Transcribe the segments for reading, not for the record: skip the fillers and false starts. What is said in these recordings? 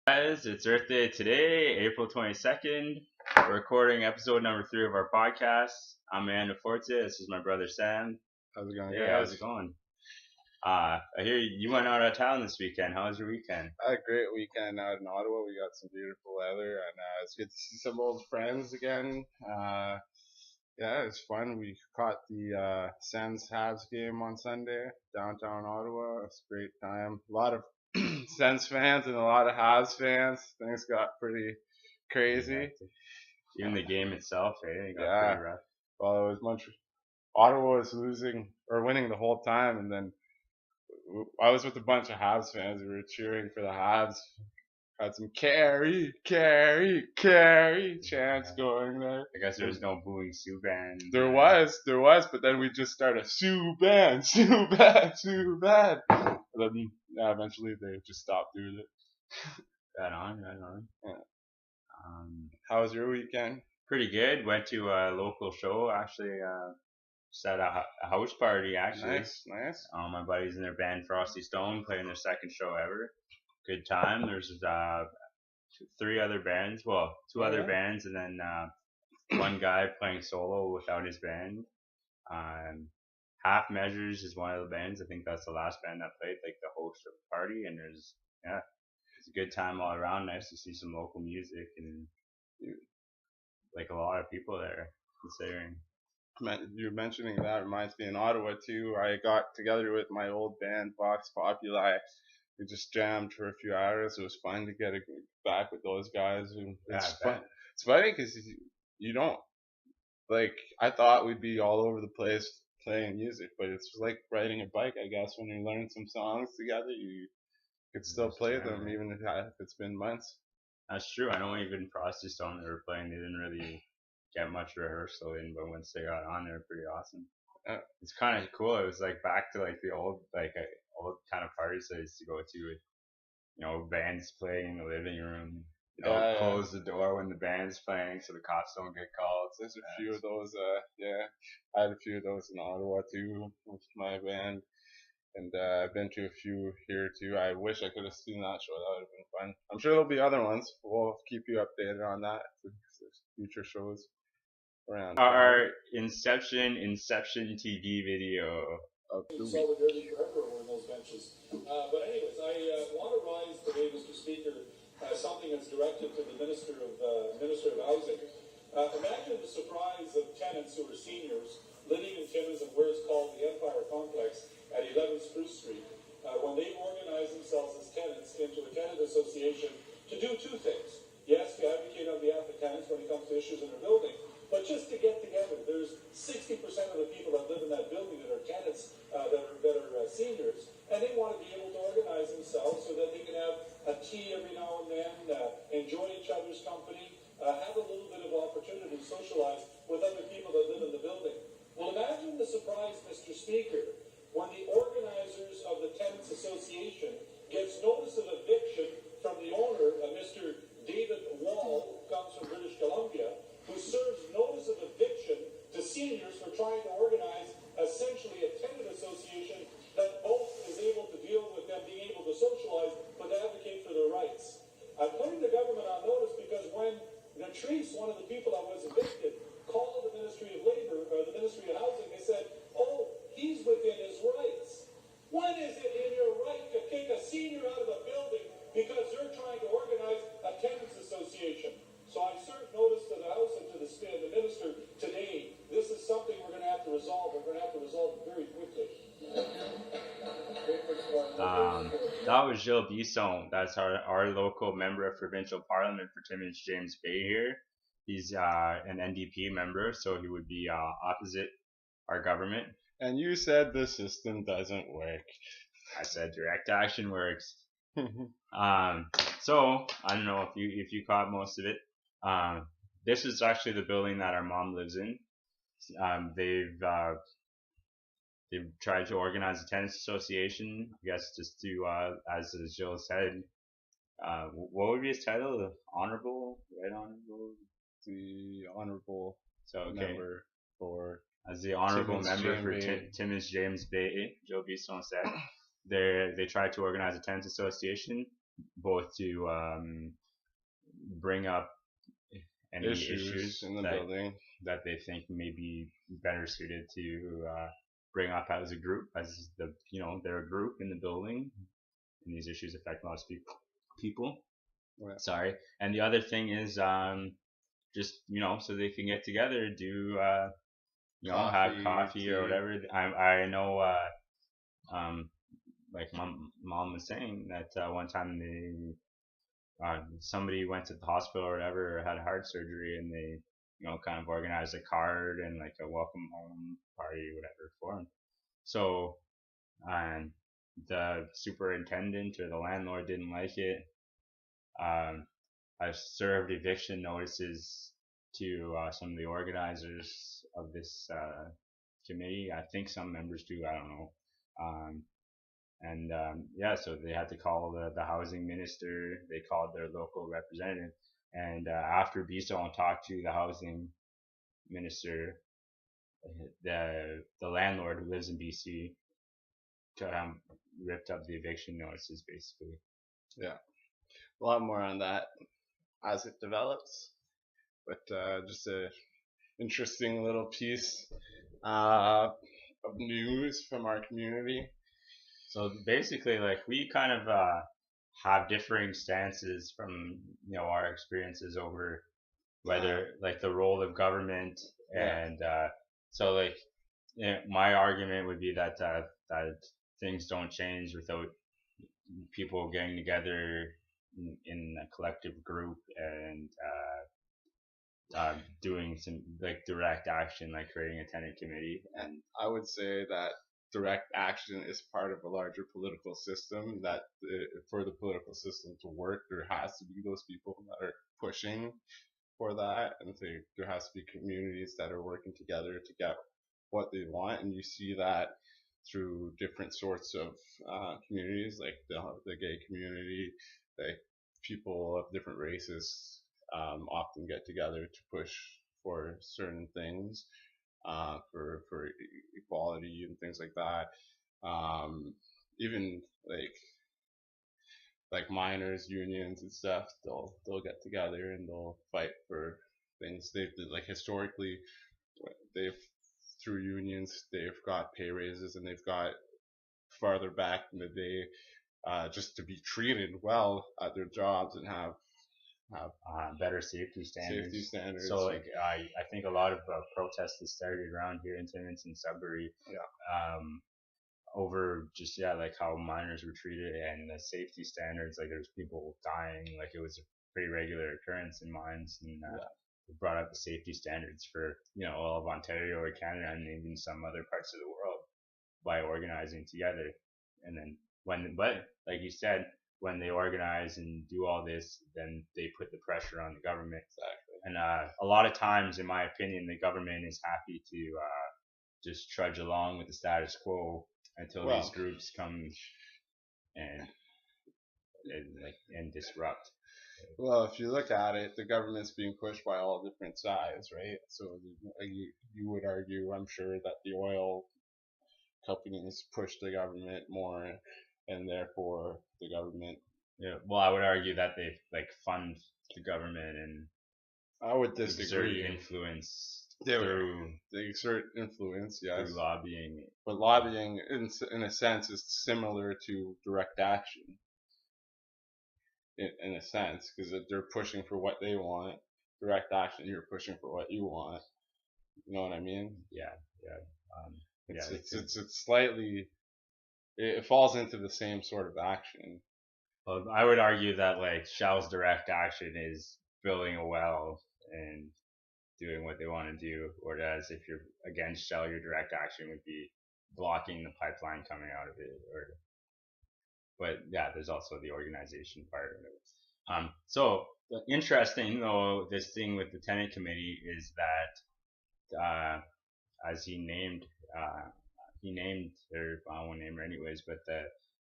Guys, it's Earth Day today, April 22nd. We're recording episode number 3 of our podcast. I'm Fortier. This is my brother Sam. How's it going, Hey, guys? how's it going? I hear you went out of town this weekend. How was your weekend? I had a great weekend out in Ottawa. We got some beautiful weather, and it's good to see some old friends again. Yeah, it was fun. We caught the Sens Habs game on Sunday downtown Ottawa. It was a great time. A lot of Sens fans and a lot of Habs fans. Things got pretty crazy. Even the game itself, it got pretty rough. Well, it was Ottawa was losing or winning the whole time, and then I was with a bunch of Habs fans. We were cheering for the Habs. Had some carry chants going there. I guess there was no booing Subban. There was, but then we just started Subban. And then eventually they just stopped doing it. Right on. Yeah. How was your weekend? Pretty good. Went to a local show actually. Just at a house party actually. Nice. My buddies in their band Frosty Stone playing their second show ever. Good time. There's two other bands, and then one guy playing solo without his band. Half Measures is one of the bands. I think that's the last band that played, like the host of the party. And it's a good time all around. Nice to see some local music and like a lot of people there considering. You're mentioning that reminds me in Ottawa too. I got together with my old band Vox Populi. We just jammed for a few hours. It was fun to get back with those guys. It's fun. It's funny because you don't like. I thought we'd be all over the place playing music, but it's like riding a bike. I guess when you learn some songs together, you could still play them even if it's been months. That's true. I know even Frosty Stone they were playing. They didn't really get much rehearsal in, but once they got on, they were pretty awesome. It's kind of cool. It was like back to like the old kind of parties I used to go to with, bands playing in the living room. Close the door when the band's playing so the cops don't get called. There's a few of those. I had a few of those in Ottawa too with my band, and I've been to a few here too. I wish I could have seen that show. That would have been fun. I'm sure there'll be other ones. We'll keep you updated on that. There's future shows around. Our Inception TV video of the week. Solidarity forever over those benches. But anyways, I want to rise today, Mr. Speaker, something that's directed to the Minister of Housing. Imagine the surprise of tenants who are seniors living in Timmins and where it's called the Empire Complex at 11 Spruce Street when they organize themselves as tenants into a tenant association to do two things. Yes, to advocate on behalf of tenants when it comes to issues in their building, but just to get together. There's 60% of the people that live in that building that are tenants that are seniors, and they want to be able to organize themselves so that they can have a tea every now and then, enjoy each other's company, have a little bit of opportunity to socialize with other people that live in the building. Well, imagine the surprise, Mr. Speaker, when the organizers of the Tenants Association gets notice of eviction from the owner, Mr. David Wall, who comes from British Columbia, who serves notice of eviction to seniors for trying to organize essentially a tenant association that both is able to deal with them being able to socialize but to advocate for their rights. I'm putting the government on notice because when Natrice, one of the people that was evicted, called the Ministry of Labor or the Ministry of Housing, they said, "Oh, he's within his rights." When is it in your right to kick a senior out of a building because they're trying to organize a tenants association? So I served notice to the House and to the Minister today. This is something we're going to have to resolve. We're going to have to resolve it very quickly. That was Gilles Bisson. That's our local member of provincial parliament for Timmins, James Bay here. He's an NDP member, so he would be opposite our government. And you said the system doesn't work. I said direct action works. So I don't know if you caught most of it. This is actually the building that our mom lives in. They've tried to organize a tenants association, I guess, just to, as Jill said, what would be his title? The Honorable? Right Honorable? The Honorable member for... As the Honorable member for Timmins James Bay, Joe Bisson said. They tried to organize a tenants association. both to bring up any issues in the building that they think may be better suited to bring up as a group, as they're a group in the building, and these issues affect lots of people. Yeah. Sorry. And the other thing is just so they can get together, do have coffee tea. or whatever. I know like mom was saying that one time somebody went to the hospital or whatever, or had heart surgery, and they kind of organized a card and like a welcome home party, whatever, for him. So the superintendent or the landlord didn't like it. I've served eviction notices to some of the organizers of this committee. I think some members do. I don't know. So they had to call the housing minister. They called their local representative, and after BSO talked to the housing minister, the landlord who lives in BC ripped up the eviction notices, basically. Yeah, a lot more on that as it develops, but just a interesting little piece of news from our community. So basically, like, we kind of have differing stances from our experiences over whether like the role of government, and so like my argument would be that that things don't change without people getting together in a collective group and doing some like direct action, like creating a tenant committee. And I would say that direct action is part of a larger political system, that for the political system to work, there has to be those people that are pushing for that, and so there has to be communities that are working together to get what they want. And you see that through different sorts of communities, like the gay community, like people of different races often get together to push for certain things, for equality and things like that. Even like miners unions and stuff, they'll get together and they'll fight for things. They've like historically, they've through unions they've got pay raises, and they've got farther back in the day just to be treated well at their jobs and have better safety standards. So like I think a lot of protests that started around here in Timmins and Sudbury, over just like how miners were treated and the safety standards. Like there's people dying. Like it was a pretty regular occurrence in mines, and brought up the safety standards for all of Ontario or Canada and even some other parts of the world by organizing together. And then but like you said, when they organize and do all this, then they put the pressure on the government. Exactly. And a lot of times, in my opinion, the government is happy to just trudge along with the status quo until these groups come and disrupt. Well, if you look at it, the government's being pushed by all different sides, right? So you would argue, I'm sure, that the oil companies push the government more, and therefore the government. Yeah. Well, I would argue that they fund the government and I would disagree. Exert influence. They exert influence, yes. Through lobbying. But lobbying, in a sense, is similar to direct action. In a sense, because they're pushing for what they want. Direct action, you're pushing for what you want. You know what I mean? Yeah. It's slightly. It falls into the same sort of action. Well, I would argue that like Shell's direct action is building a well and doing what they want to do, whereas if you're against Shell, your direct action would be blocking the pipeline coming out of it. But yeah, there's also the organization part of it. So interesting though, this thing with the tenant committee is that as he named, or I won't name her anyways, but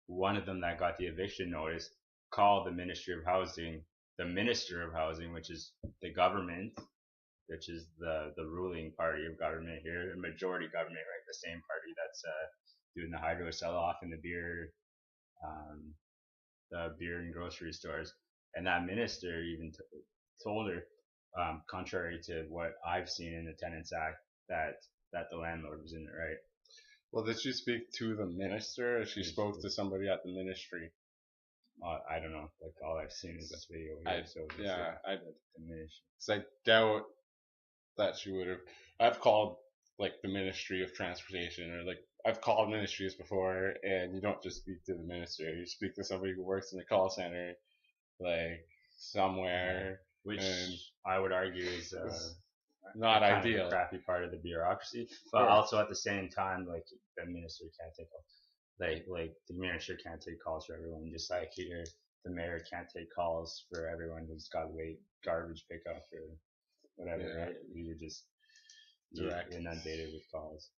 one of them that got the eviction notice called the Ministry of Housing, the Minister of Housing, which is the government, which is the ruling party of government here, the majority government, right? The same party that's doing the hydro sell-off and the beer the beer in grocery stores, and that minister even told her, contrary to what I've seen in the Tenants Act, that the landlord was in it right. Well, did she speak to the minister, or she spoke to somebody at the ministry? I don't know. Like all I've seen is this video here. I doubt that she would have. I've called like the Ministry of Transportation, or like I've called ministries before, and you don't just speak to the minister. You speak to somebody who works in the call center, like somewhere, which I would argue is not kind ideal. of a crappy part of the bureaucracy, but also at the same time, like the minister can't take like the minister can't take calls for everyone, just like here the mayor can't take calls for everyone who's got late garbage pickup or whatever. Right? We were just direct inundated with calls.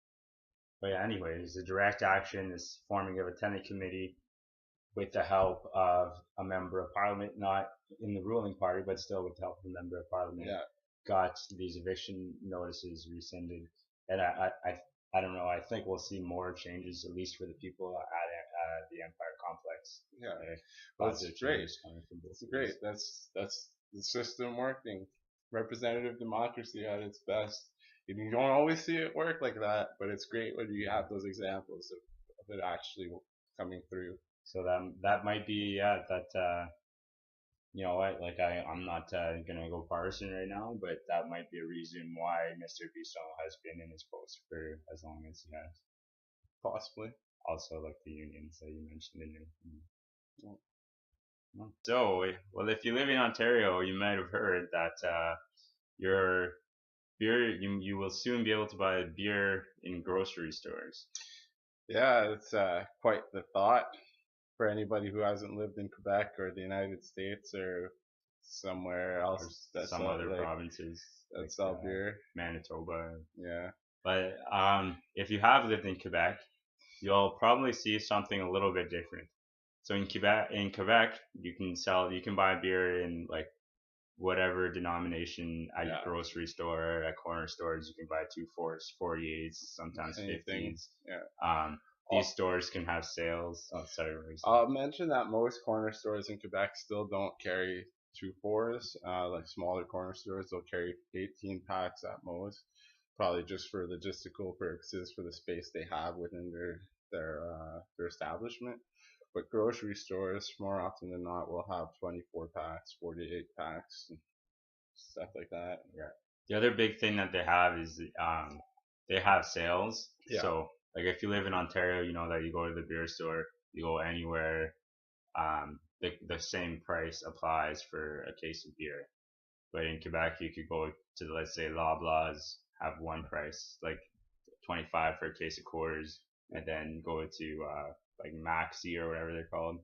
But yeah, anyways, the direct action is forming of a tenant committee with the help of a member of parliament, not in the ruling party, but still with the help of a member of parliament. Got these eviction notices rescinded, and I don't know. I think we'll see more changes, at least for the people at the Empire Complex. Well, that's great. That's great. That's the system working. Representative democracy at its best. And you don't always see it work like that, but it's great when you have those examples of it actually coming through. So that might be you know what, like I'm not gonna go partisan right now, but that might be a reason why Mr. Bisson has been in his post for as long as he has. Possibly. Also, like the unions that you mentioned in your. So, well, if you live in Ontario, you might have heard that your beer, you will soon be able to buy beer in grocery stores. Yeah, it's quite the thought for anybody who hasn't lived in Quebec or the United States or somewhere else. Or some other provinces that sell beer. Manitoba. Yeah. But if you have lived in Quebec, you'll probably see something a little bit different. So in Quebec, you can buy beer in like whatever denomination at your grocery store, at corner stores. You can buy 2/4s, 48s, sometimes 15s. Yeah. These stores can have sales. Oh, sorry. I'll mention that most corner stores in Quebec still don't carry 2/4s. Like smaller corner stores, they'll carry 18 packs at most, probably just for logistical purposes for the space they have within their establishment. But grocery stores, more often than not, will have 24 packs, 48 packs, and stuff like that. Yeah. The other big thing that they have is they have sales. Yeah. So like if you live in Ontario, you know that you go to the beer store, you go anywhere, the same price applies for a case of beer. But in Quebec, you could go to, let's say, Loblaws, have one price, like 25 for a case of quarters, and then go to like Maxi or whatever they're called,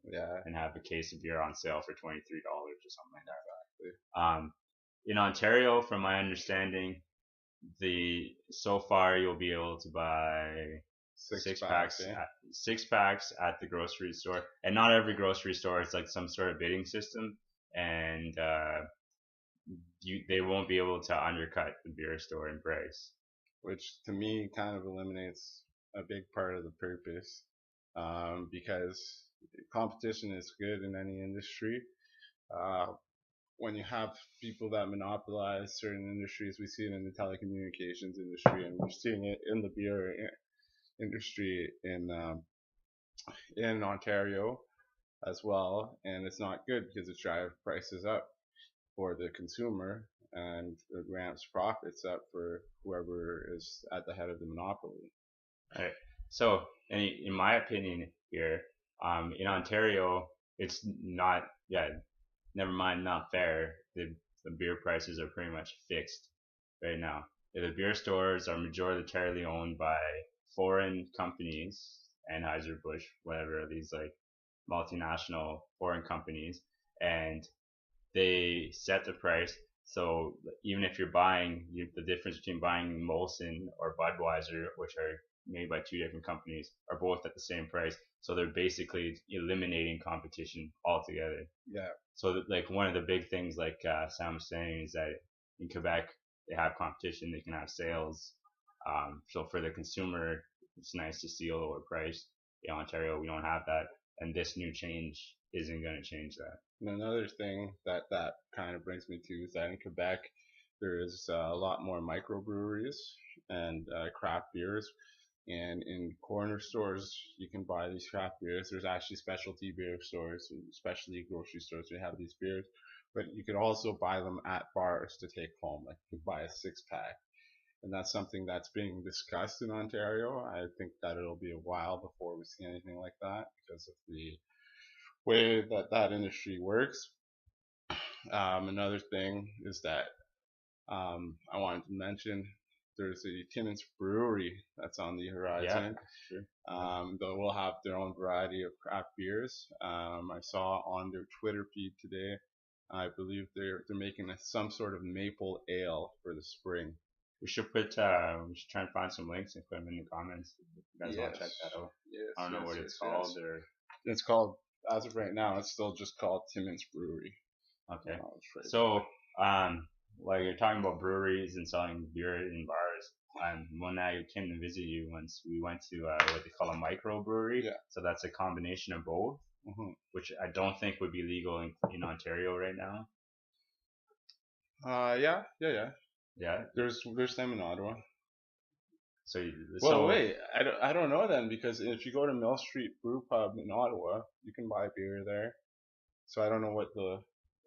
and have a case of beer on sale for $23 or something like that. In Ontario, from my understanding, so far you'll be able to buy six packs at the grocery store, and not every grocery store is like some sort of bidding system, and they won't be able to undercut the beer store in price, which to me kind of eliminates a big part of the purpose, because competition is good in any industry. When you have people that monopolize certain industries, we see it in the telecommunications industry, and we're seeing it in the beer industry in Ontario as well, and it's not good because it drives prices up for the consumer and it ramps profits up for whoever is at the head of the monopoly. All right. So, in my opinion here, in Ontario, it's not, never mind, not fair. The beer prices are pretty much fixed right now. The beer stores are majoritarily owned by foreign companies, Anheuser-Busch, whatever, these like multinational foreign companies, and they set the price. So even if you're buying, the difference between buying Molson or Budweiser, which are made by two different companies, are both at the same price. So they're basically eliminating competition altogether. Yeah. So like one of the big things, like Sam was saying, is that in Quebec they have competition, they can have sales. So for the consumer, it's nice to see a lower price. In Ontario, we don't have that. and this new change isn't going to change that. And another thing that kind of brings me to is that in Quebec, there is a lot more microbreweries and craft beers. And in corner stores, you can buy these craft beers. There's actually specialty beer stores, especially grocery stores, that have these beers. But you could also buy them at bars to take home. Like you could buy a 6-pack. And that's something that's being discussed in Ontario. I think that it'll be a while before we see anything like that because of the way that industry works. Another thing is that I wanted to mention there's a tenants brewery that's on the horizon. Yeah, sure. They will have their own variety of craft beers. I saw on their Twitter feed today, I believe they're making some sort of maple ale for the spring. We should try and find some links and put them in the comments. If you guys want to check that out. Yes, I don't know what it's called or. It's called, as of right now, it's still just called Timmins Brewery. Okay. So, like you're talking about breweries and selling beer in bars. When I came to visit you once, we went to what they call a microbrewery. Yeah. So that's a combination of both, which I don't think would be legal in Ontario right now. Yeah. Yeah. There's them in Ottawa. So wait, I don't know then, because if you go to Mill Street Brew Pub in Ottawa, you can buy beer there. So I don't know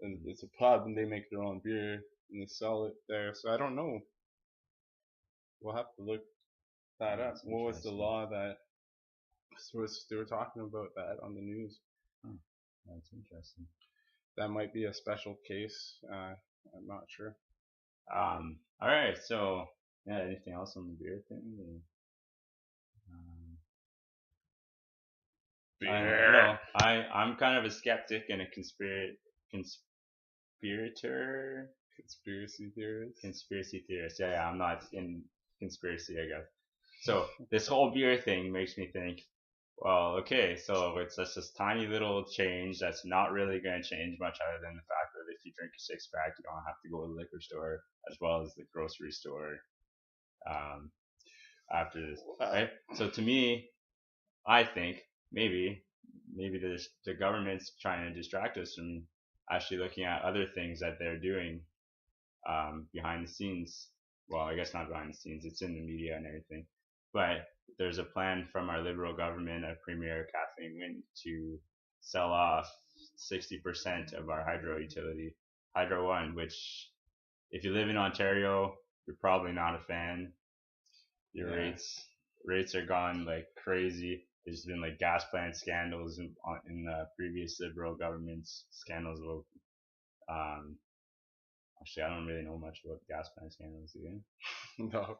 and it's a pub and they make their own beer and they sell it there. So I don't know. We'll have to look that up. What was the law that they were talking about that on the news? That's interesting. That might be a special case. I'm not sure. All right. So yeah, anything else on the beer thing? I'm kind of a skeptic and a conspirator. Conspiracy theorist. Yeah, I'm not in conspiracy, I guess. So this whole beer thing makes me think, well, okay, so it's just this tiny little change that's not really going to change much other than the fact that if you drink a 6-pack, you don't have to go to the liquor store as well as the grocery store after this, right? So to me, I think maybe the government's trying to distract us from actually looking at other things that they're doing behind the scenes. Well, I guess not behind the scenes, it's in the media and everything. But there's a plan from our Liberal government, Premier Kathleen Wynne, to sell off 60% of our hydro utility, Hydro One, which if you live in Ontario, you're probably not a fan. Your rates are gone like crazy. There's been like gas plant scandals in the previous Liberal government's scandals about. Actually, I don't really know much about gas plant scandals again. No.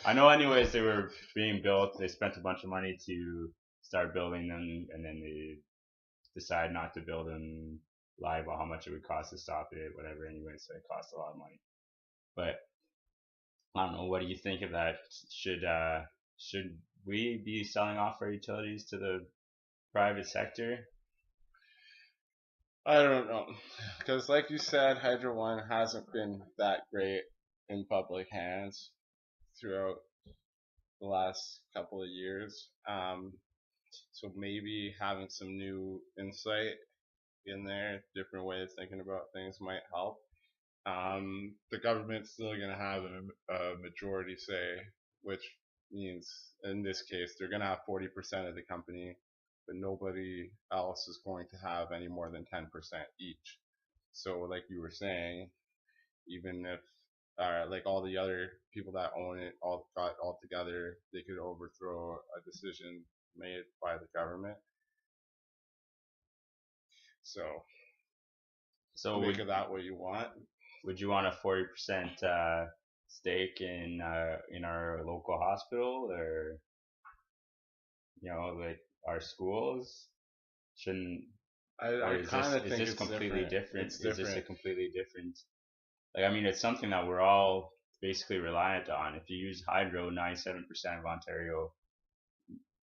I know. Anyways, they were being built. They spent a bunch of money to start building them, and then they decided not to build them. Lie about how much it would cost to stop it, whatever. Anyway, so it cost a lot of money. But I don't know. What do you think of that? Should we be selling off our utilities to the private sector? I don't know, because like you said, Hydro One hasn't been that great in public hands throughout the last couple of years. So maybe having some new insight in there, different ways of thinking about things might help. The government's still going to have a majority say, which means in this case they're going to have 40% of the company, but nobody else is going to have any more than 10% each. So like you were saying, even if like all the other people that own it all got all together, they could overthrow a decision made by the government. So make of that what you want. Would you want a 40% stake in our local hospital, or like our schools? Shouldn't I kind of think is this it's completely different? It's different. Is this a completely different? Like, I mean, it's something that we're all basically reliant on. If you use hydro, 97% of Ontario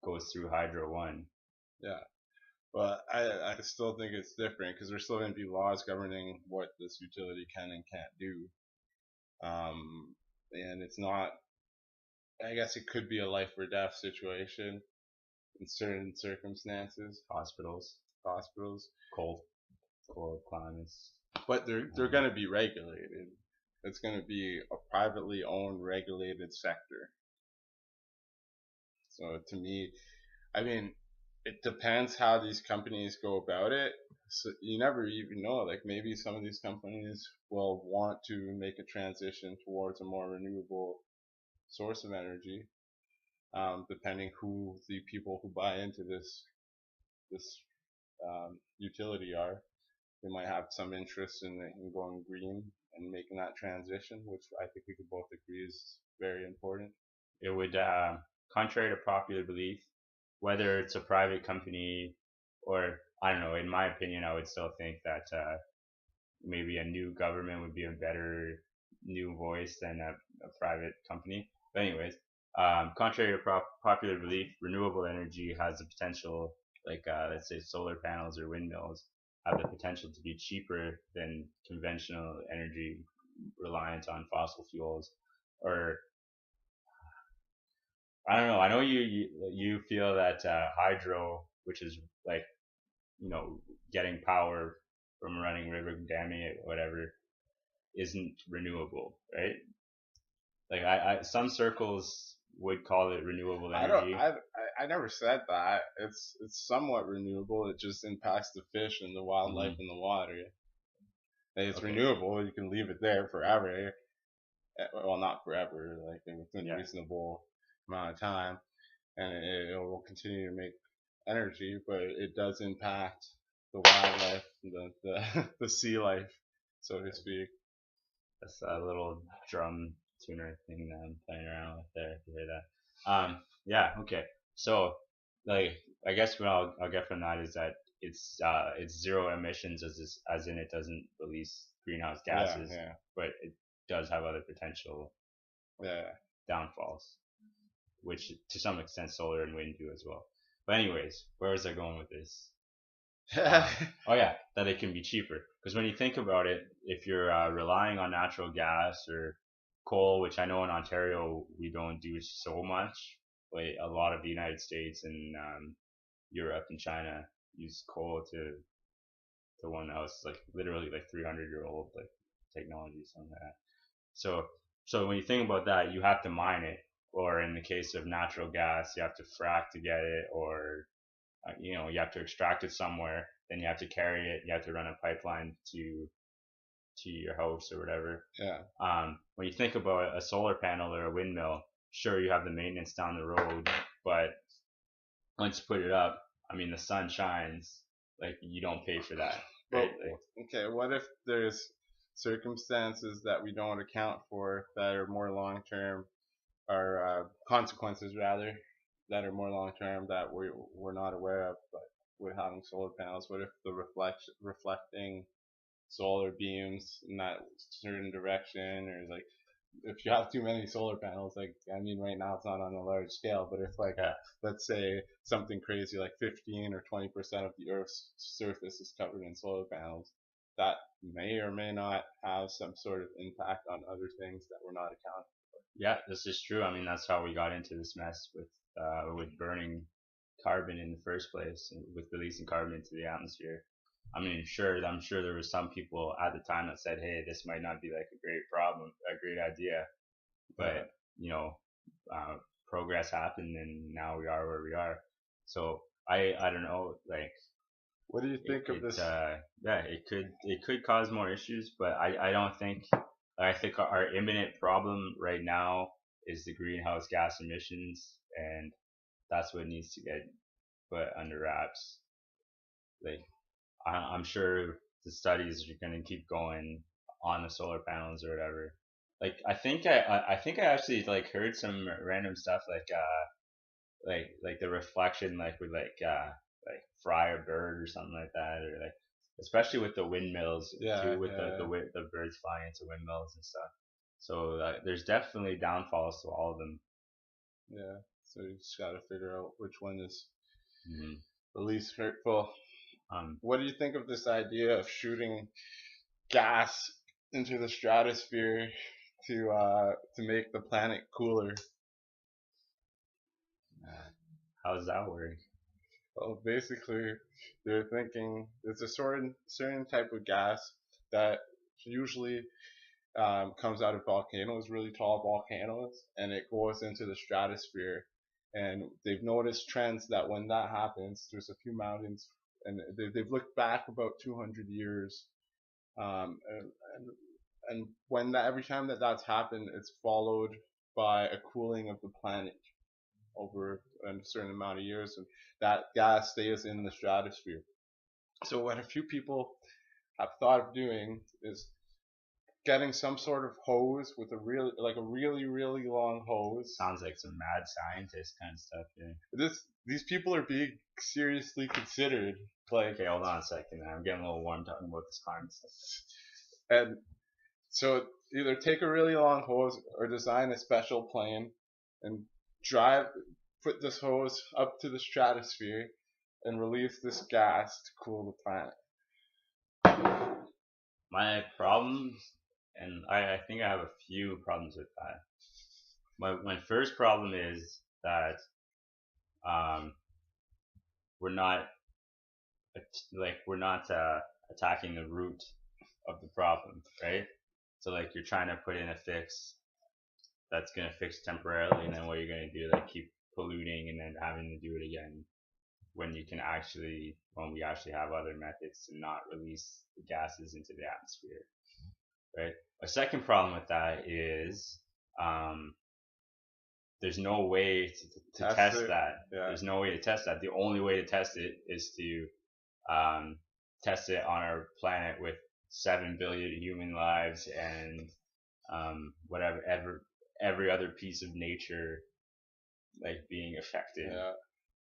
goes through Hydro One. Yeah. But I still think it's different because there's still going to be laws governing what this utility can and can't do. And it's not, I guess it could be a life or death situation. in certain circumstances. Hospitals, cold climates. But they're going to be regulated. It's going to be a privately owned, regulated sector. So to me, I mean, it depends how these companies go about it. So you never even know. Like maybe some of these companies will want to make a transition towards a more renewable source of energy, depending who the people who buy into this utility are. They might have some interest in going green and making that transition, which I think we could both agree is very important. It would, contrary to popular belief, whether it's a private company or I don't know. In my opinion, I would still think that maybe a new government would be a better new voice than a private company. But anyways, contrary to popular belief, renewable energy has the potential, like let's say solar panels or windmills, have the potential to be cheaper than conventional energy reliant on fossil fuels. Or I don't know. I know you feel that hydro, which is like getting power from a running river, damming it, whatever, isn't renewable, right? Like some circles would call it renewable energy. I never said that. It's somewhat renewable. It just impacts the fish and the wildlife in the water. It's renewable. You can leave it there forever. Well, not forever, like within a reasonable amount of time, and it will continue to make energy, but it does impact the wildlife, the sea life, so to speak. That's a little drum tuner thing that I'm playing around with there. If you hear that. Yeah. Okay. So, like, I guess what I'll get from that is that it's zero emissions as in it doesn't release greenhouse gases, but it does have other potential downfalls, which to some extent solar and wind do as well. But anyways, where was I going with this? Oh yeah, that it can be cheaper. Because when you think about it, if you're relying on natural gas or coal, which I know in Ontario we don't do so much, but a lot of the United States and Europe and China use coal to one that was like literally like 300-year-old like technology, something like that. So when you think about that, you have to mine it, or in the case of natural gas, you have to frack to get it, or you have to extract it somewhere, then you have to carry it, you have to run a pipeline to your house or whatever. When you think about a solar panel or a windmill, sure, you have the maintenance down the road, but once you put it up, I mean, the sun shines, like you don't pay for that. Right? Okay, what if there's circumstances that we don't account for that are more long term, or consequences rather, that are more long term that we're not aware of, but with having solar panels? What if the reflecting solar beams in that certain direction, or like if you have too many solar panels, like I mean right now it's not on a large scale, but if like let's say something crazy like 15 or 20% of the Earth's surface is covered in solar panels, that may or may not have some sort of impact on other things that we're not accounting for. Yeah, this is true. I mean, that's how we got into this mess with burning carbon in the first place, with releasing carbon into the atmosphere. I mean, I'm sure there were some people at the time that said, "Hey, this might not be like a great problem, a great idea," but progress happened, and now we are where we are. So I don't know, like, what do you think of this? Yeah, it could cause more issues, but I don't think. I think our imminent problem right now is the greenhouse gas emissions, and that's what needs to get put under wraps. Like, I'm sure the studies are going to keep going on the solar panels or whatever. Like, I think I actually like heard some random stuff like the reflection like would like fry a bird or something like that, or like especially with the windmills too, with the birds flying into windmills and stuff. So there's definitely downfalls to all of them. Yeah, so you just got to figure out which one is the least hurtful. What do you think of this idea of shooting gas into the stratosphere to make the planet cooler? How does that work? Well, basically, they're thinking it's a certain type of gas that usually comes out of volcanoes, really tall volcanoes, and it goes into the stratosphere. And they've noticed trends that when that happens, there's a few mountains, and they've looked back about 200 years, and when that every time that's happened, it's followed by a cooling of the planet over a certain amount of years, and that gas stays in the stratosphere. So what a few people have thought of doing is getting some sort of hose with a really long hose. Sounds like some mad scientist kind of stuff. Yeah. These people are being seriously considered. Like, okay, hold on a second. I'm getting a little warm talking about this climate stuff. And so either take a really long hose or design a special plane and put this hose up to the stratosphere and release this gas to cool the planet. My problems, and I think I have a few problems with that. My first problem is that we're not attacking the root of the problem, right? So like you're trying to put in a fix that's gonna fix temporarily, and then what you're gonna do, like keep polluting and then having to do it again when we actually have other methods to not release the gases into the atmosphere, right? My second problem with that is there's no way to test that. Yeah. There's no way to test that. The only way to test it is to test it on our planet with 7 billion human lives and whatever every other piece of nature like being affected. Yeah.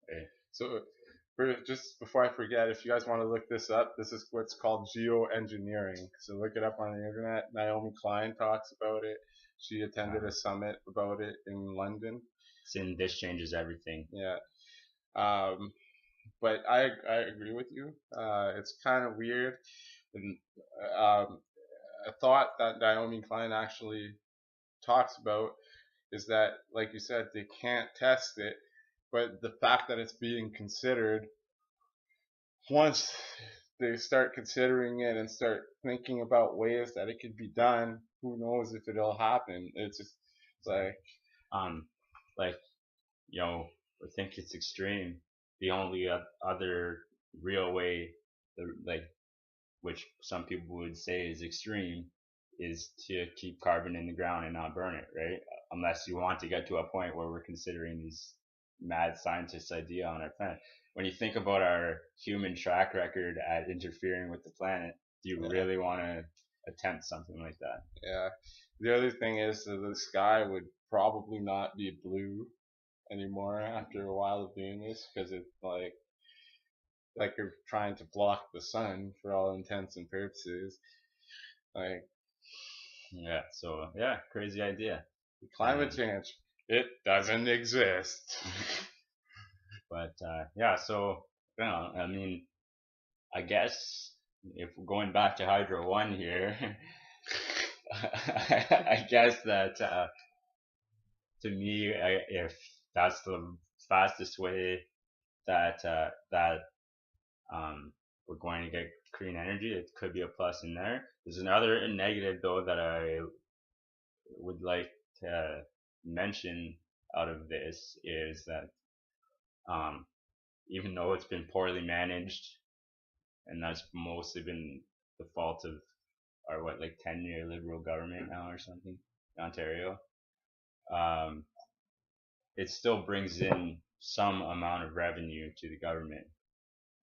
Right. So just before I forget, if you guys want to look this up, this is what's called geoengineering. So look it up on the internet. Naomi Klein talks about it. She attended a summit about it in London. And this changes everything. Yeah. But I agree with you. It's kind of weird. And a thought that Naomi Klein actually talks about is that, like you said, they can't test it, but the fact that it's being considered, once they start considering it and start thinking about ways that it could be done, who knows if it'll happen. It's just like I think it's extreme. The only other real way, which some people would say is extreme, is to keep carbon in the ground and not burn it, right? Unless you want to get to a point where we're considering these mad scientists' idea on our planet. When you think about our human track record at interfering with the planet, do you really want to attempt something like that? Yeah. The other thing is that the sky would probably not be blue anymore after a while of doing this, because it's like you're trying to block the sun for all intents and purposes. Crazy idea. Climate change, it doesn't exist. But I mean, I guess if we're going back to Hydro 1 here, I guess that to me, if that's the fastest way that we're going to get clean energy, it could be a plus in there. There's another negative though that I would like to mention out of this is that even though it's been poorly managed, and that's mostly been the fault of our 10-year Liberal government now or something in Ontario, it still brings in some amount of revenue to the government,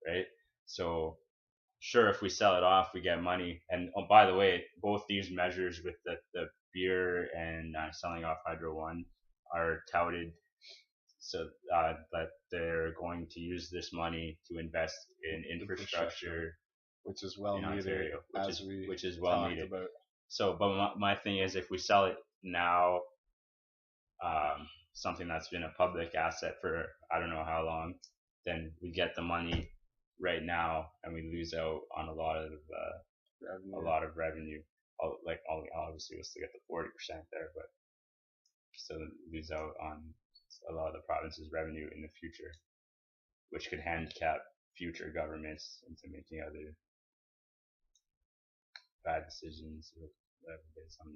right? So sure, if we sell it off, we get money. And by the way, both these measures with the beer and selling off Hydro 1 are touted so that they're going to use this money to invest in infrastructure, which is well needed, Ontario, which is well needed. About. So, but my thing is, if we sell it now, something that's been a public asset for I don't know how long, then we get the money right now, and we lose out on a lot of revenue. Obviously we'll still get the 40% there, but still lose out on a lot of the province's revenue in the future, which could handicap future governments into making other bad decisions or whatever based on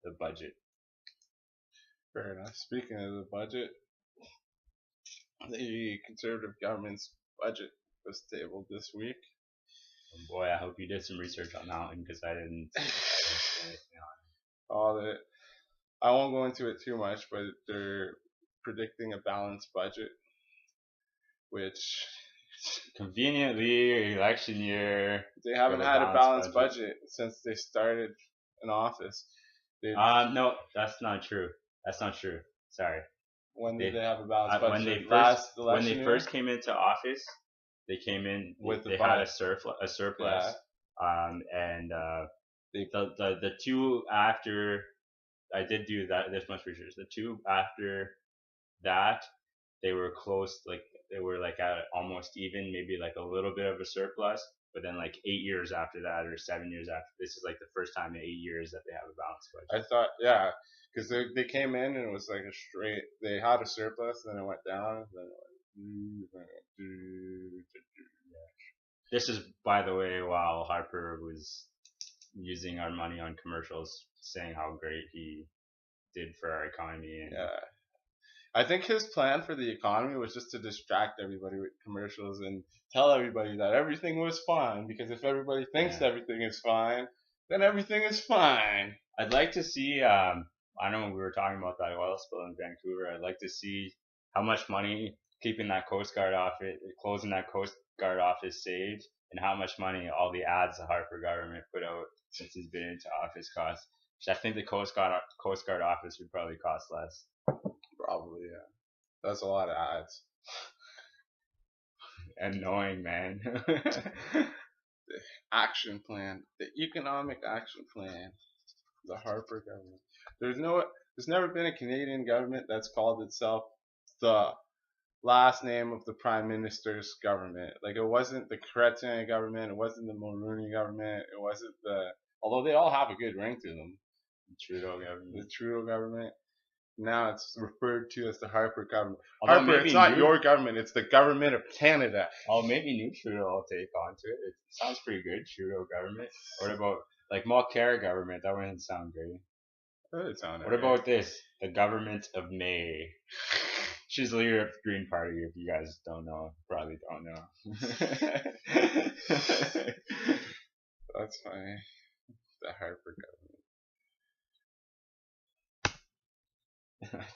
the budget. Fair enough. Speaking of the budget, the Conservative government's budget was tabled this week. Oh boy, I hope you did some research on that one because I didn't see anything on All that I won't go into it too much, but they're predicting a balanced budget, which conveniently election year. they haven't had a balanced budget since they started in office. No, that's not true. That's not true. Sorry. When did they have a balanced budget? When they first came into office, they came in with they had a surplus, and the two after. I did do that this much research. The two after that, they were close, like they were like at almost even, maybe like a little bit of a surplus. But then like 8 years after that, or 7 years after, this is like the first time in 8 years that they have a balanced budget. I thought, yeah, because they came in and it was like a straight. They had a surplus, and then it went down, and then it went. This is, by the way, while Harper was using our money on commercials, saying how great he did for our economy. And yeah, I think his plan for the economy was just to distract everybody with commercials and tell everybody that everything was fine, because if everybody thinks everything is fine, then everything is fine. I'd like to see, I know we were talking about that oil spill in Vancouver, I'd like to see how much money keeping that Coast Guard office, closing that Coast Guard office saved, and how much money all the ads the Harper government put out since he's been into office costs. I think the Coast Guard office would probably cost less. Probably, yeah. That's a lot of ads. Annoying, man. The action plan, the economic action plan, the Harper government. There's never been a Canadian government that's called itself the last name of the Prime Minister's government. Like, it wasn't the Chrétien government, it wasn't the Mulroney government, it wasn't although they all have a good ring to them. The Trudeau government. Now it's referred to as the Harper government. Although Harper, it's not your government, it's the government of Canada. Oh, maybe new Trudeau will take on to it. It sounds pretty good, Trudeau government. What about, like, Mulcair government? That wouldn't sound great. What about this? The government of May. She's the leader of the Green Party, if you guys don't know. Probably don't know. That's funny. The Harper government.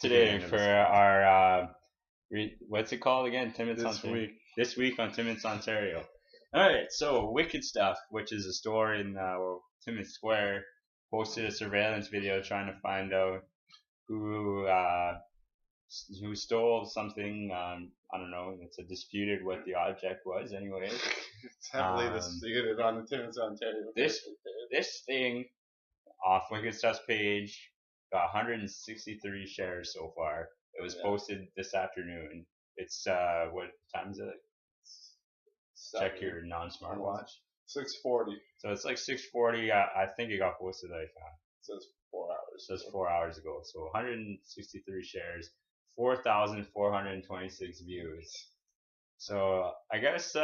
Today for our what's it called again? This week on Timmins, Ontario. Alright, so Wicked Stuff, which is a store in Timmins Square, posted a surveillance video trying to find out who stole something. I don't know. It's a disputed what the object was. Anyway, it's heavily disputed on the Timmins, Ontario. This thing off Wicked Stuff's page got 163 shares so far. It was posted this afternoon. It's what time is it? Check your non-smartwatch. 6:40. So it's like 6:40. I think it got posted like it says 4 hours. It says 4 hours ago. So 163 shares, 4,426 views. So I guess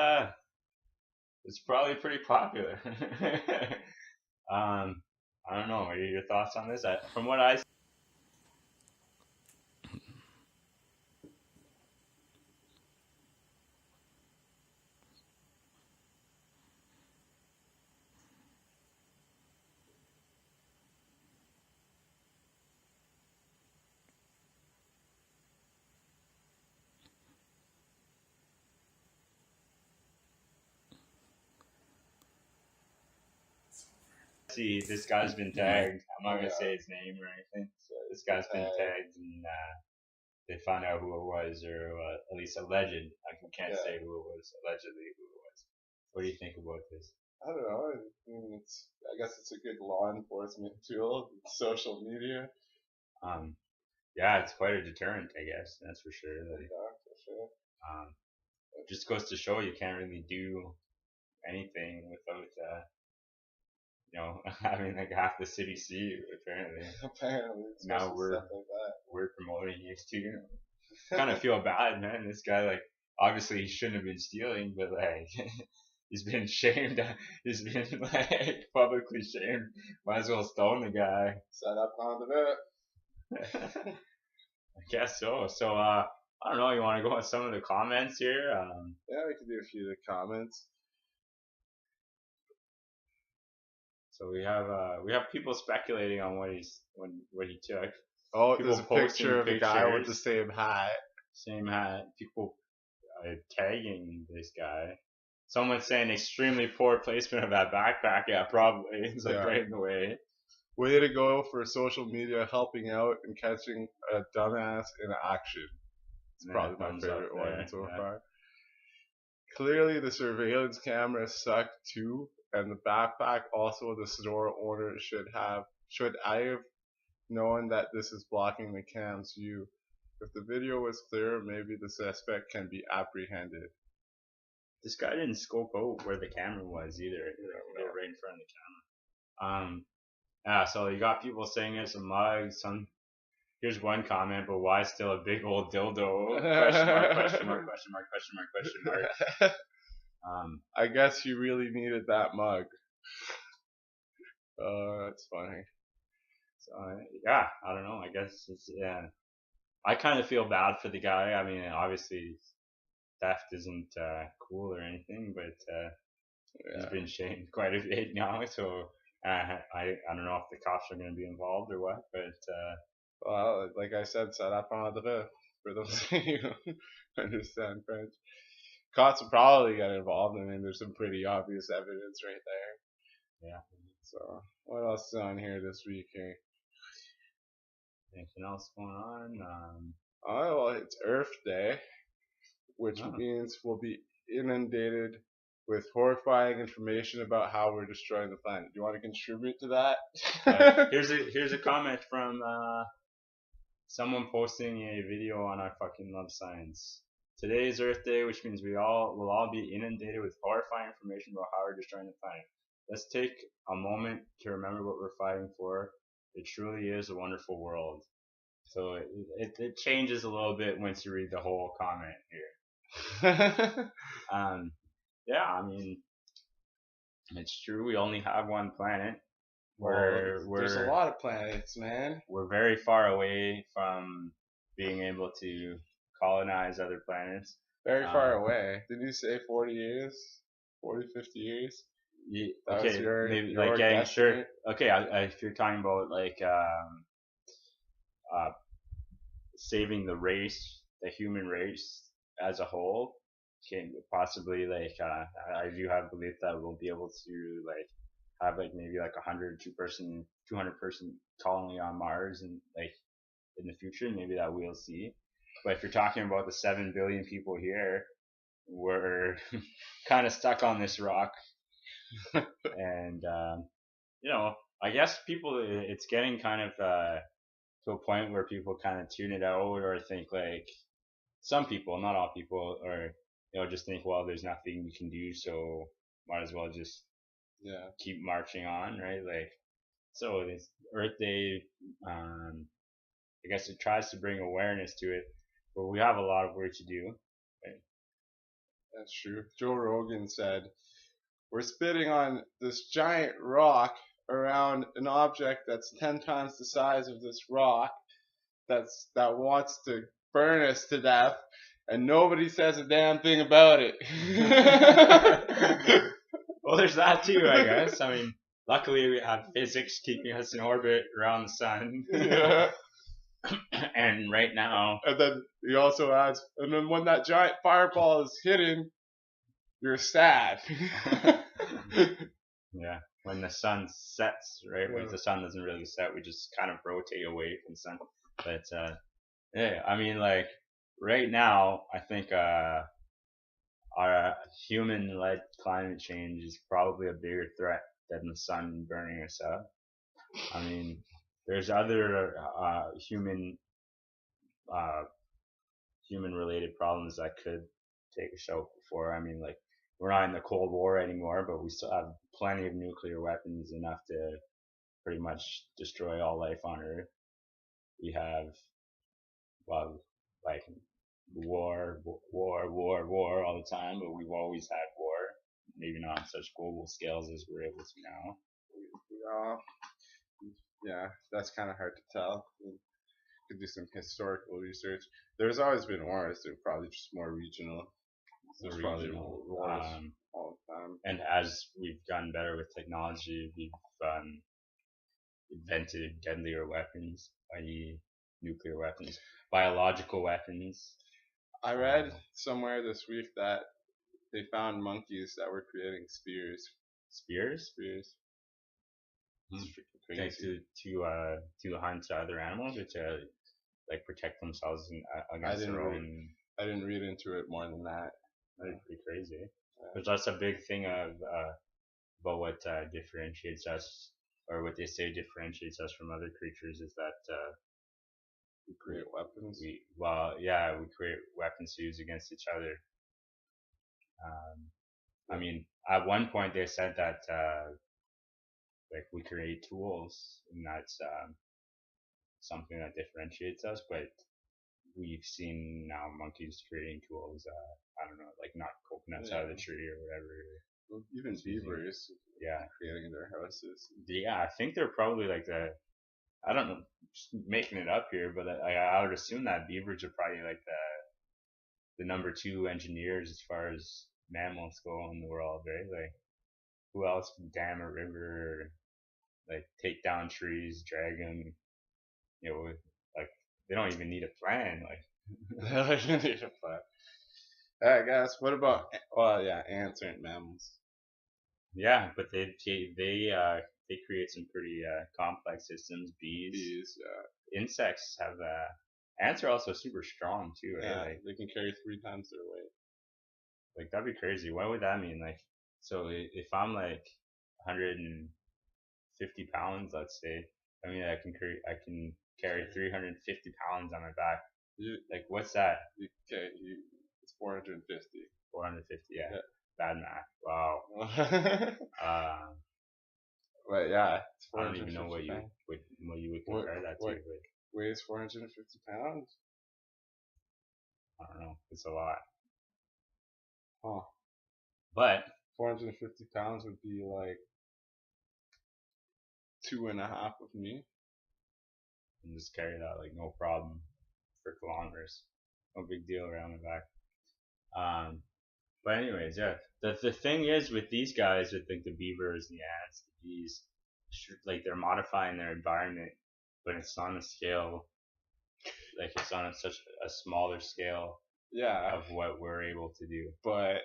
it's probably pretty popular. I don't know. What are your thoughts on this? From what I see, this guy's been tagged. I'm not gonna say his name or anything. So this guy's been tagged, and they found out who it was, or at least alleged. I can't say who it was. Allegedly, who it was. What do you think about this? I don't know. I guess it's a good law enforcement tool. Social media. Yeah, it's quite a deterrent, I guess. That's for sure. Yeah, for sure. It just goes to show you can't really do anything without you know, having like half the city see you. Apparently, Apparently, now especially stuff like that. we're promoting you too. You know? Kind of feel bad, man. This guy, like, obviously he shouldn't have been stealing, but like, he's been shamed. He's been like publicly shamed. Might as well stone the guy. Set up on the bit. I guess so. So, I don't know. You want to go on some of the comments here? Yeah, we can do a few of the comments. So we have people speculating on what he took. Oh, People there's a picture of a guy with the pictures. same hat. Same hat. People tagging this guy. Someone saying extremely poor placement of that backpack. Yeah, probably. It's like right in the way. Way to go for social media helping out and catching a dumbass in action. It's probably my favorite one so far. Clearly the surveillance cameras suck too, and the backpack also the store owner should I have known that this is blocking the cam's view. If the video was clear, maybe the suspect can be apprehended. This guy didn't scope out where the camera was either. They were right in front of the camera. Yeah, so you got people saying there's a mug. Here's one comment, but why still a big old dildo? Question mark, question mark, question mark, question mark, question mark. I guess you really needed that mug. That's funny. So yeah, I don't know. I guess it's I kind of feel bad for the guy. I mean, obviously theft isn't cool or anything, but he's been shamed quite a bit now. So I don't know if the cops are going to be involved or what, but well, like I said, ça dépend for those of you who understand French. Cops will probably get involved. I mean, there's some pretty obvious evidence right there. Yeah. So what else is on here this week? Anything else going on? Oh, well, it's Earth Day, which means we'll be inundated with horrifying information about how we're destroying the planet. Do you want to contribute to that? Here's a comment from someone posting a video on our fucking love science. Today is Earth Day, which means we'll all be inundated with horrifying information about how we're destroying the planet. Let's take a moment to remember what we're fighting for. It truly is a wonderful world. So it changes a little bit once you read the whole comment here. Yeah, I mean, it's true. We only have one planet. There's a lot of planets, man. We're very far away from being able to colonize other planets. Very far away. Did you say 40 years? 40, 50 years? Yeah, okay, maybe like getting sure. Okay, if you're talking about like saving the race, the human race as a whole, can possibly like I do have belief that we'll be able to like have like maybe like 200 person colony on Mars and like in the future, maybe that we'll see. But if you're talking about the 7 billion people here, we're kind of stuck on this rock. And you know, I guess it's getting kind of to a point where people kind of tune it out or think like some people, not all people, or you know, just think, well, there's nothing you can do, so might as well just keep marching on, right? Like, so this Earth Day, I guess it tries to bring awareness to it, but we have a lot of work to do. Right? That's true. Joe Rogan said, we're spitting on this giant rock around an object that's 10 times the size of this rock that wants to burn us to death, and nobody says a damn thing about it. Well, there's that too, I guess. I mean, luckily we have physics keeping us in orbit around the sun. Yeah. And right now. And then he also adds, and then when that giant fireball is hitting, you're sad. Yeah, when the sun sets, right? When the sun doesn't really set, we just kind of rotate away from the sun. But yeah, I mean, like right now, I think our human-led climate change is probably a bigger threat than the sun burning us up. I mean, there's other human-related problems that could take us out before. I mean, like we're not in the Cold War anymore, but we still have plenty of nuclear weapons, enough to pretty much destroy all life on Earth. We have, well, like war all the time, but we've always had war. Maybe not on such global scales as we're able to now. Yeah, that's kind of hard to tell. You could do some historical research. There's always been wars. They're probably just more regional. It's regional wars all the time. And as we've gotten better with technology, we've invented deadlier weapons, i.e., nuclear weapons, biological weapons. I read somewhere this week that they found monkeys that were creating spears. Spears? Spears. Thanks to hunt other animals, or to like protect themselves against their own. I didn't read into it more than that. That's pretty crazy. Because that's a big thing of about what differentiates us, or what they say differentiates us from other creatures, is that we create weapons. We create weapons to use against each other. I mean, at one point they said that like we create tools, and that's something that differentiates us. But we've seen now monkeys creating tools. I don't know, like knock coconuts out of the tree or whatever. Well, even beavers. Creating their houses. Yeah, I think they're probably like I don't know, just making it up here, but I would assume that beavers are probably like the number 2 engineers as far as mammals go in the world, right? Like, who else can dam a river, like take down trees, drag them, like they don't even need a plan, like. They don't even need a plan. Alright guys, what about, ants aren't mammals. Yeah, but they create some pretty complex systems. Bees, insects have. Ants are also super strong too. Right? Yeah, like, they can carry 3 times their weight. Like, that'd be crazy. What would that mean? Like, so if I'm like 150 pounds, let's say, I mean I can carry 350 pounds on my back. Like, what's that? Okay, it's 450. 450, yeah. Bad math. Wow. But yeah, it's I don't even know what you would compare that to. But weighs 450 pounds? I don't know. It's a lot. Huh. But 450 pounds would be like 2.5 of me. And just carry that like no problem for kilometers. No big deal around my back. But anyways, yeah. The thing is with these guys, with like the beavers, the ants, the bees, like they're modifying their environment, but it's on a scale, like it's on such a smaller scale. Yeah. Of what we're able to do. But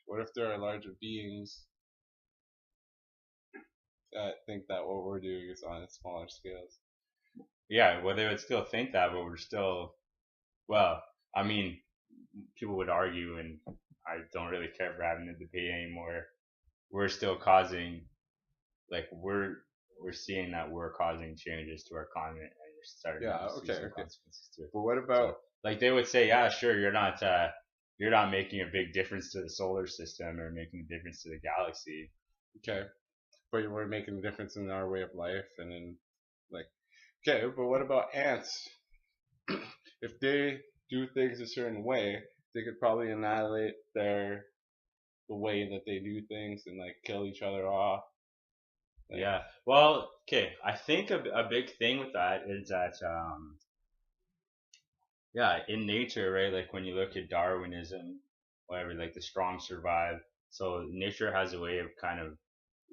what if there are larger beings that think that what we're doing is on smaller scales? Yeah, well, they would still think that, but we're still, well, I mean, people would argue, and I don't really care for having the debate anymore. We're still causing, like, we're seeing that we're causing changes to our climate, and we're starting to see some consequences to it. But what about, like, they would say, yeah, sure, you're not making a big difference to the solar system or making a difference to the galaxy. Okay, but we're making a difference in our way of life, and in, like, okay, but what about ants? If they do things a certain way, they could probably annihilate the way that they do things and like kill each other off. Like, yeah. Well, okay. I think a big thing with that is that in nature, right? Like when you look at Darwinism, whatever, like the strong survive. So nature has a way of kind of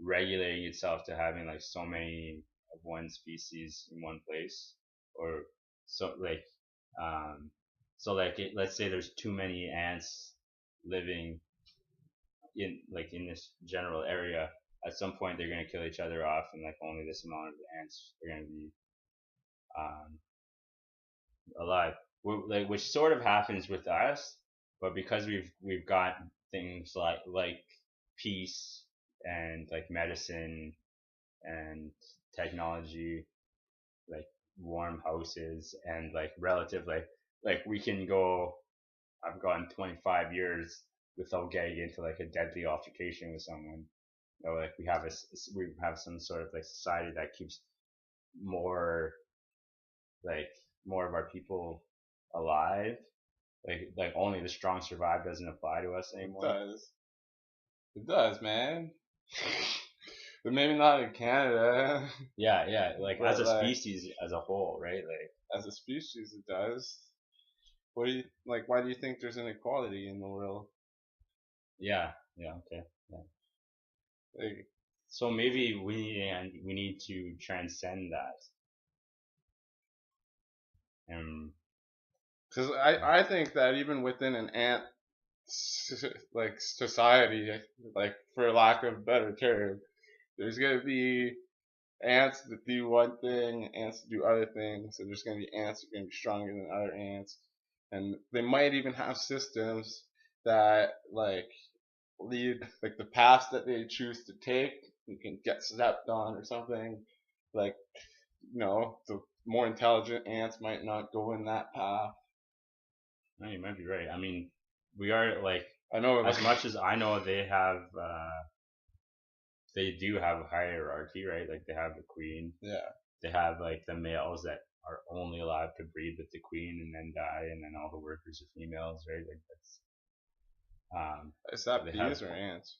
regulating itself to having like so many of one species in one place, or so like let's say there's too many ants living in this general area. At some point they're going to kill each other off, and like only this amount of ants are going to be alive, which sort of happens with us, but because we've got things like peace and like medicine and technology, like warm houses, and like relative, like we can go, I've gone 25 years without getting into like a deadly altercation with someone. You know, like we have some sort of like society that keeps more like more of our people alive. Like only the strong survive doesn't apply to us anymore. It does, man. But maybe not in Canada. Yeah, like But as a like, species as a whole, right? Like as a species, it does. What do you like? Why do you think there's inequality in the world? yeah, okay. Yeah. Like, So maybe we need to transcend that. because I think that even within an ant like society, like for lack of a better term, there's gonna be ants that do one thing, ants that do other things, and there's gonna be ants that are gonna be stronger than other ants, and they might even have systems that like lead like the paths that they choose to take, you can get stepped on or something. Like, the more intelligent ants might not go in that path. No, you might be right. I mean, we are like I know, as much as I know they do have a hierarchy, right? Like they have the queen. Yeah. They have like the males that are only allowed to breed with the queen and then die, and then all the workers are females, right? Like that's Is that they bees have or ants?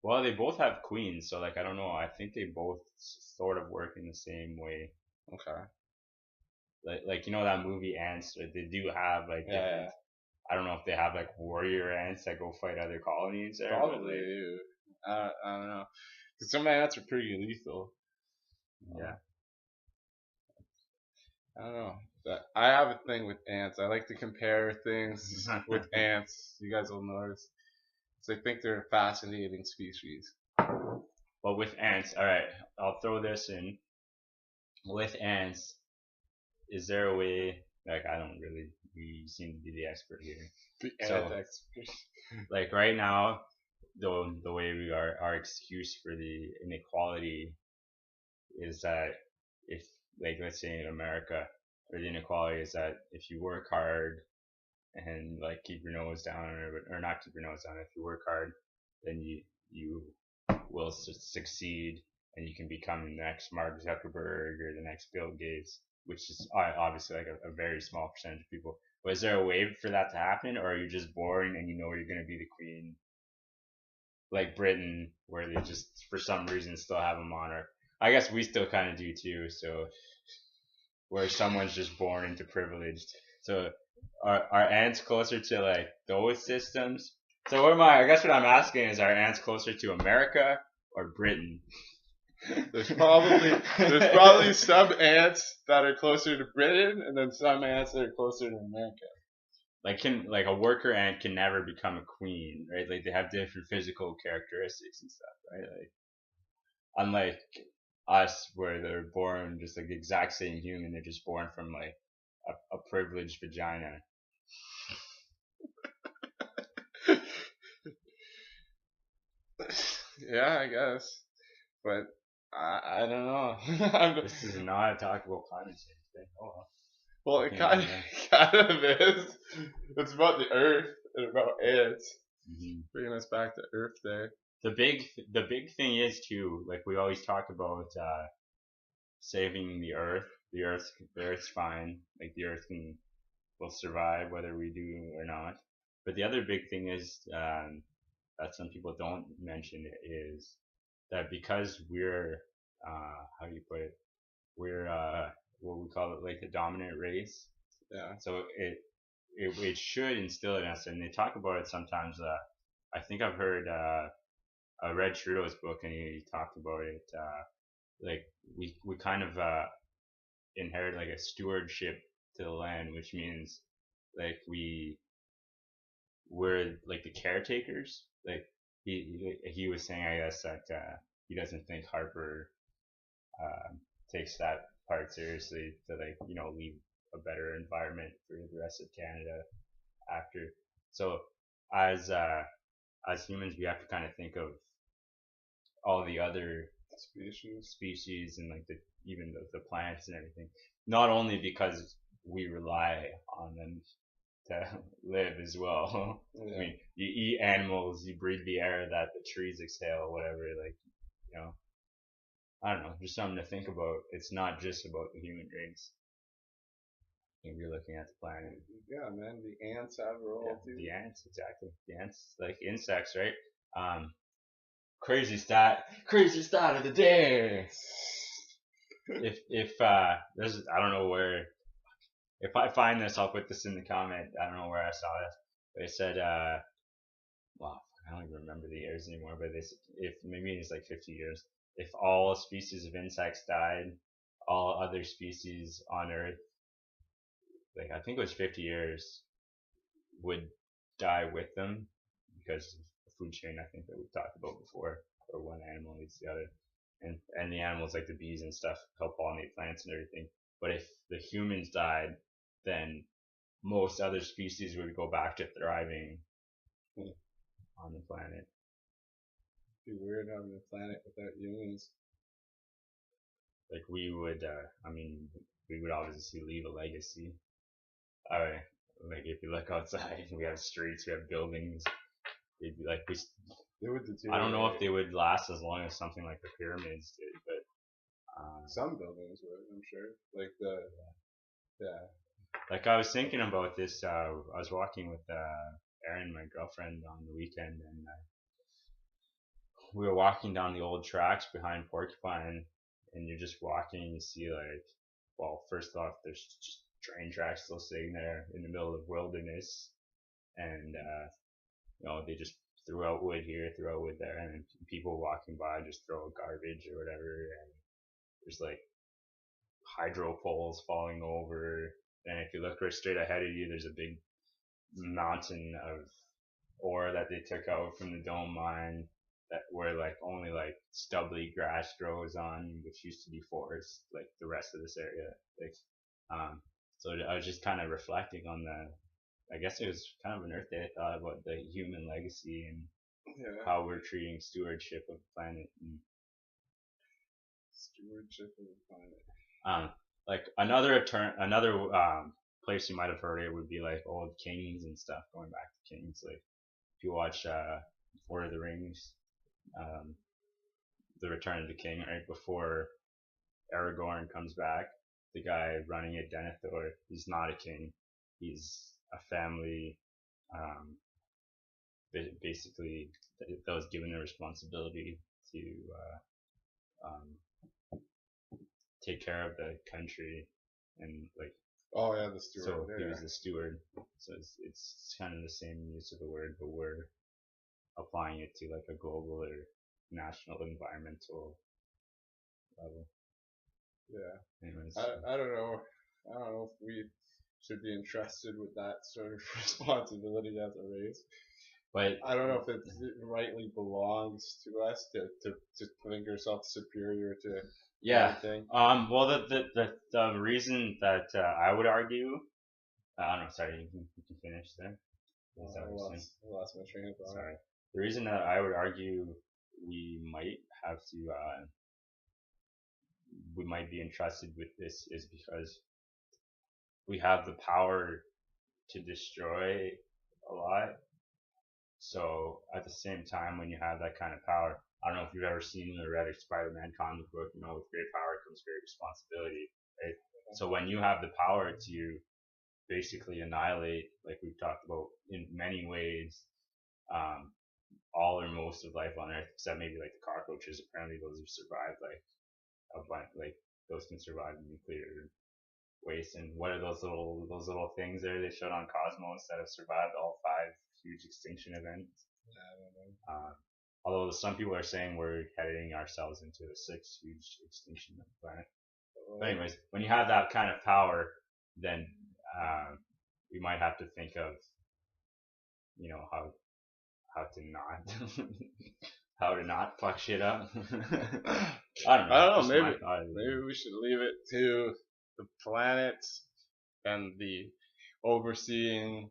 well, they both have queens, so like I don't know. I think they both sort of work in the same way. Okay. Like you know that movie Ants, right? They do have like different. Yeah. I don't know if they have like warrior ants that go fight other colonies there. Probably. I don't know. Because some ants are pretty lethal. Yeah. I don't know. But I have a thing with ants. I like to compare things with ants. You guys will notice. So I think they're a fascinating species. But with ants, all right, I'll throw this in. With ants, is there a way? Like I don't really. You seem to be the expert here. The So, ant expert. Like right now, the way we are, our excuse for the inequality is that if, like, let's say in America, or the inequality is that if you work hard and like keep your nose down, or not keep your nose down, if you work hard, then you will succeed, and you can become the next Mark Zuckerberg or the next Bill Gates, which is obviously like a very small percentage of people. But is there a way for that to happen, or are you just born and you know you're going to be the queen? Like Britain, where they just for some reason still have a monarch. I guess we still kind of do too. So where someone's just born into privilege. So are ants closer to like those systems? So what am I guess what I'm asking is, are ants closer to America or Britain? There's probably some ants that are closer to Britain, and then some ants that are closer to America. Like a worker ant can never become a queen, right? Like they have different physical characteristics and stuff, right? Like unlike us, where they're born just like the exact same human, they're just born from like a privileged vagina. Yeah, I guess, but I don't know. This is not a talk about climate change thing. Oh well, it kind of is. It's about the Earth and about ants. Mm-hmm. Bringing us back to Earth Day. The big thing is too, like we always talk about saving the Earth. The Earth's fine. Like the Earth will survive whether we do or not. But the other big thing is that some people don't mention is that because we're how do you put it? We're what we call it, like the dominant race. Yeah. So it should instill in us, and they talk about it sometimes. I think I've heard. I read Trudeau's book, and he talked about it. Like we kind of inherit like a stewardship to the land, which means like we're like the caretakers. Like he was saying, I guess, that he doesn't think Harper takes that part seriously, to like leave a better environment for the rest of Canada after. So as humans, we have to kind of think of all the other species and like even the plants and everything, not only because we rely on them to live as well. Yeah. I mean, you eat animals, you breathe the air that the trees exhale, whatever. Like, I don't know, just something to think about. It's not just about the human race. If you're looking at the planet. Yeah, man. The ants have a role too. The ants, exactly. The ants, like insects, right? Crazy stat of the day. If there's, I don't know where. If I find this, I'll put this in the comment. I don't know where I saw this, but it said, well, I don't even remember the years anymore. But this, if maybe it's like 50 years. If all species of insects died, all other species on Earth, like I think it was 50 years, would die with them because of the food chain. I think that we've talked about before, or one animal eats the other, and the animals like the bees and stuff help pollinate plants and everything. But if the humans died, then most other species would go back to thriving on the planet. It'd be weird having a planet without humans. Like we would, we would obviously leave a legacy. Alright, like if you look outside, we have streets, we have buildings. They'd be like, I don't know if they would last as long as something like the pyramids did, but some buildings would, I'm sure. Like Like I was thinking about this. I was walking with Erin, my girlfriend, on the weekend, and we were walking down the old tracks behind Porcupine, and you're just walking, and you see like, well, first off, there's just train tracks still sitting there in the middle of wilderness, and they just threw out wood here, threw out wood there, and people walking by just throw out garbage or whatever, and there's like hydro poles falling over, and if you look right straight ahead of you, there's a big mountain of ore that they took out from the Dome mine, that where like only like stubbly grass grows on, which used to be forest, like the rest of this area. Like, so I was just kind of reflecting on I guess it was kind of an Earth Day. I thought about the human legacy and how we're treating stewardship of the planet. And stewardship of the planet. Like another place you might have heard it would be like old kings and stuff, going back to kings. Like if you watch Lord of the Rings, the Return of the King, right before Aragorn comes back, the guy running it, Denethor, he's not a king. He's a family, basically that was given the responsibility to take care of the country, and like, oh yeah, the steward. So he was the steward. So it's kind of the same use of the word, but we're applying it to like a global or national environmental level. Yeah. Anyways, I don't know. I don't know if we should be entrusted with that sort of responsibility as a race. But I don't know if it rightly belongs to us to think ourselves superior to anything. Well, the reason that I would argue, I don't know. Sorry, you can finish there. I lost my train of thought. Sorry. The reason that I would argue we might have to, we might be entrusted with this is because we have the power to destroy a lot. So at the same time, when you have that kind of power, I don't know if you've ever seen or read a Spider-Man comic book, with great power comes great responsibility, right? So when you have the power to basically annihilate, like we've talked about in many ways, all or most of life on Earth, except maybe like the cockroaches. Apparently, those have survived those can survive nuclear waste. And what are those little things there they showed on Cosmos that have survived all 5 huge extinction events? Yeah, I don't know. Although some people are saying we're heading ourselves into the 6th huge extinction of the planet. But anyways, when you have that kind of power, then we might have to think of, how to not fuck shit up. I don't know. Maybe we should leave it to the planets and the overseeing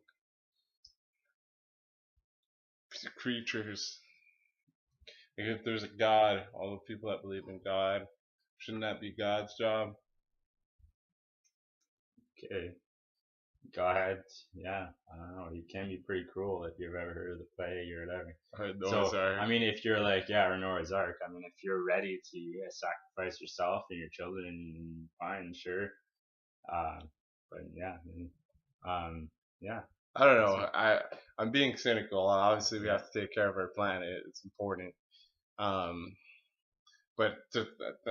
creatures. Like if there's a God, all the people that believe in God, shouldn't that be God's job? Okay. go ahead. Yeah, I don't know. You can be pretty cruel if you've ever heard of the plague or whatever. Those So, are I mean, if you're like, yeah, or Noah's Ark, I mean, if you're ready to sacrifice yourself and your children, fine, sure. But yeah, yeah. I don't know. I'm being cynical. Obviously, we have to take care of our planet. It's important. But I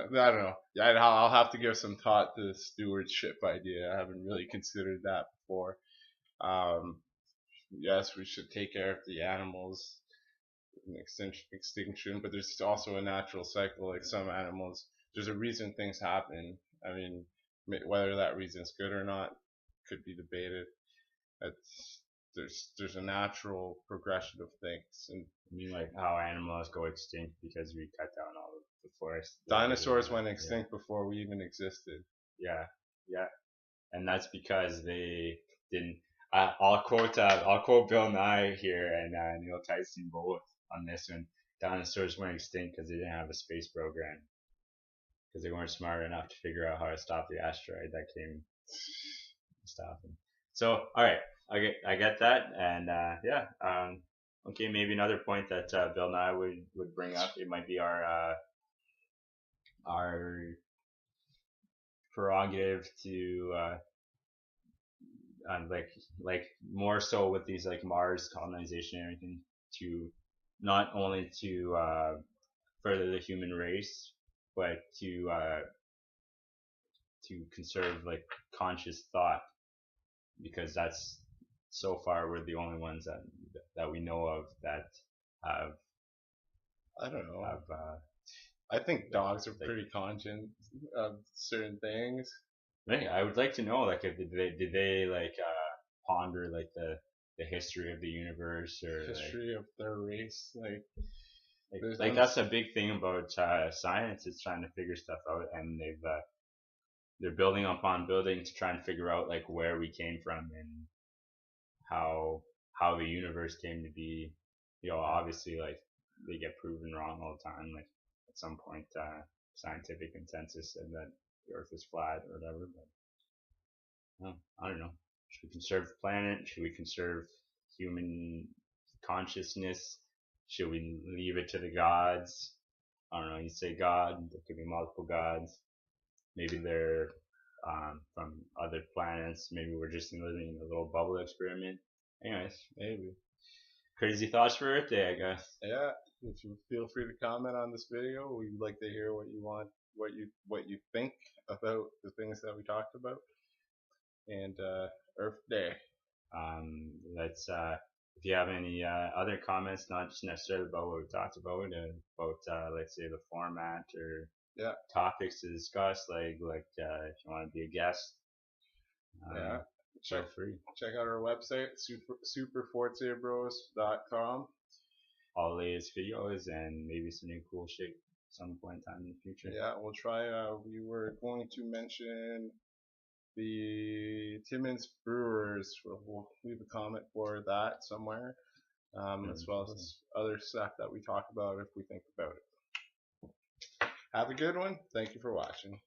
don't know. Yeah, I'll have to give some thought to the stewardship idea. I haven't really considered that before. Yes, we should take care of the animals in extinction, but there's also a natural cycle. Like some animals, there's a reason things happen. I mean, whether that reason's good or not could be debated. It's, there's a natural progression of things, and I mean, like how animals go extinct because we cut down all of the forest. dinosaurs went extinct before we even existed. Yeah, yeah, and that's because they didn't. I'll quote Bill Nye here and Neil Tyson both on this one. Dinosaurs went extinct because they didn't have a space program, because they weren't smart enough to figure out how to stop the asteroid that came stop them. So, all right, I get that, and yeah, okay, maybe another point that Bill Nye would bring up. It might be our prerogative to like more so with these like Mars colonization and everything, to not only to further the human race, but to conserve like conscious thought, because that's so far we're the only ones that we know of that have I don't know. have I think dogs are pretty conscious of certain things. I would like to know, like, if did they like ponder like the history of the universe, or history of their race, like that's a big thing about science, is trying to figure stuff out, and they're building upon building to try and figure out like where we came from and how the universe came to be. You know, obviously, like, they get proven wrong all the time. Like, at some point, scientific consensus said that the Earth is flat or whatever. But well, I don't know. Should we conserve the planet? Should we conserve human consciousness? Should we leave it to the gods? I don't know. You say God, there could be multiple gods. Maybe they're from other planets. Maybe we're just living in a little bubble experiment. Anyways, maybe. Crazy thoughts for Earth Day, I guess. Yeah. If you feel free to comment on this video, we'd like to hear what you want, what you think about the things that we talked about. And Earth Day. Let's if you have any other comments, not just necessarily about what we talked about let's say the format or topics to discuss, like if you want to be a guest, feel free. Check out our website, superfortierbros.com. All the latest videos and maybe some new cool shit some point in time in the future. Yeah, we'll try. We were going to mention the Timmins Brewers. We'll leave a comment for that somewhere, as well as other stuff that we talk about if we think about it. Have a good one. Thank you for watching.